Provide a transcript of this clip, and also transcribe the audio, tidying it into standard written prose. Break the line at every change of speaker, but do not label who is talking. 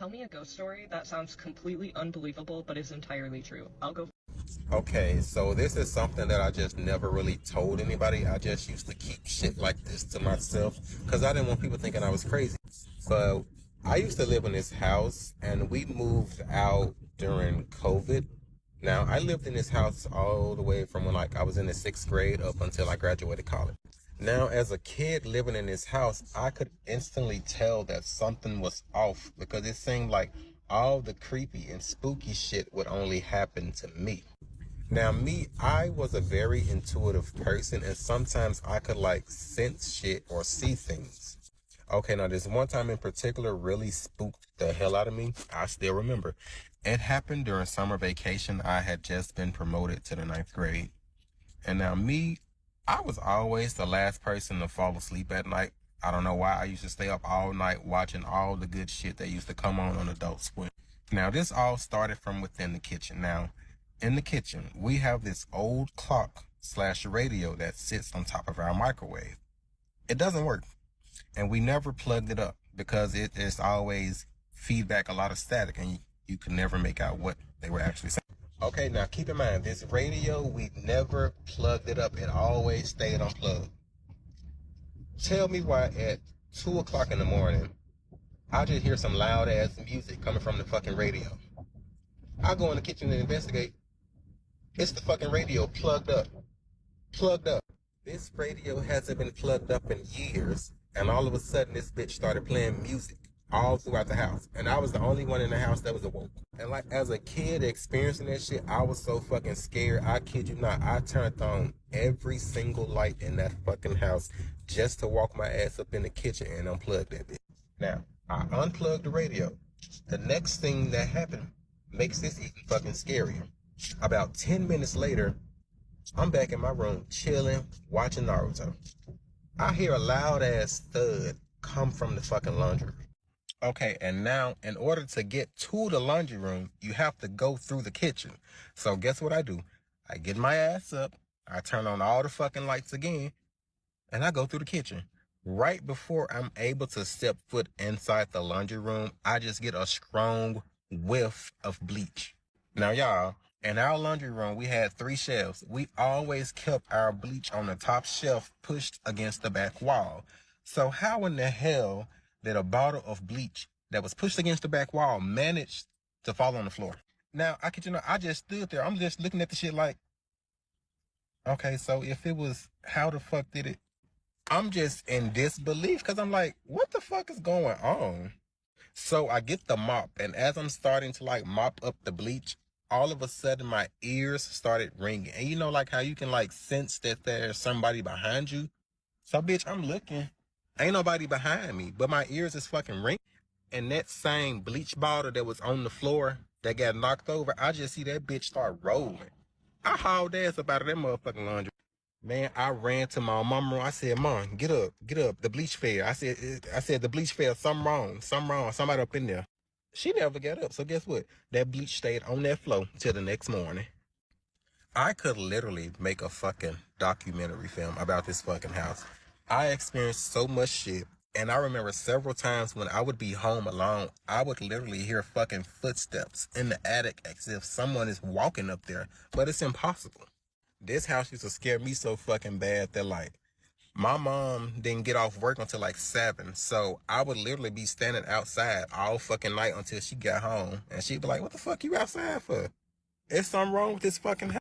Tell me a ghost story that sounds completely unbelievable but is entirely true. I'll go.
Okay, so this is something that I just never really told anybody. I just used to keep shit like this to myself because I didn't want people thinking I was crazy. So I used to live in this house and we moved out during COVID. Now I lived in this house all the way from when I was in the 6th grade up until I graduated college. Now as a kid living in this house, I could instantly tell that something was off because it seemed like all the creepy and spooky shit would only happen to me. Now, me, I was a very intuitive person, and sometimes I could sense shit or see things. Okay, now this one time in particular really spooked the hell out of me. I still remember. It happened during summer vacation. I had just been promoted to the 9th grade. And now me, I was always the last person to fall asleep at night. I don't know why. I used to stay up all night watching all the good shit that used to come on Adult Swim. Now, this all started from within the kitchen. Now, in the kitchen, we have this old clock slash radio that sits on top of our microwave. It doesn't work, and we never plugged it up because it is always feedback, a lot of static, and you could never make out what they were actually saying. Okay, now keep in mind, this radio, we never plugged it up. It always stayed unplugged. Tell me why at 2 o'clock in the morning, I just hear some loud ass music coming from the fucking radio. I go in the kitchen and investigate. It's the fucking radio plugged up. Plugged up. This radio hasn't been plugged up in years, and all of a sudden this bitch started playing music all throughout the house. And I was the only one in the house that was awoke. And as a kid experiencing that shit, I was so fucking scared. I kid you not. I turned on every single light in that fucking house just to walk my ass up in the kitchen and unplug that bitch. Now, I unplugged the radio. The next thing that happened makes this even fucking scarier. About 10 minutes later, I'm back in my room chilling, watching Naruto. I hear a loud ass thud come from the fucking laundry room. Okay, and now in order to get to the laundry room, you have to go through the kitchen. So guess what I do? I get my ass up, I turn on all the fucking lights again, and I go through the kitchen. Right before I'm able to step foot inside the laundry room, I just get a strong whiff of bleach. Now, y'all, in our laundry room, we had 3 shelves. We always kept our bleach on the top shelf pushed against the back wall. So how in the hell did a bottle of bleach that was pushed against the back wall manage to fall on the floor? Now, I kid you not, I just stood there. I'm just looking at the shit like, okay, so if it was, how the fuck did it? I'm just in disbelief because I'm like, what the fuck is going on? So I get the mop, and as I'm starting to mop up the bleach, all of a sudden my ears started ringing. And you know how you can sense that there's somebody behind you? So bitch, I'm looking. Ain't nobody behind me, but my ears is fucking ringing. And that same bleach bottle that was on the floor that got knocked over, I just see that bitch start rolling. I hauled ass up out of that motherfucking laundry. Man, I ran to my mama room. I said, Mom, get up. The bleach fell. I said, the bleach fell. Something wrong. Somebody up in there. She never got up. So guess what? That bleach stayed on that floor till the next morning. I could literally make a fucking documentary film about this fucking house. I experienced so much shit. And I remember several times when I would be home alone, I would literally hear fucking footsteps in the attic as if someone is walking up there. But it's impossible. This house used to scare me so fucking bad that my mom didn't get off work until 7. So I would literally be standing outside all fucking night until she got home. And she'd be like, what the fuck you outside for? Is something wrong with this fucking house?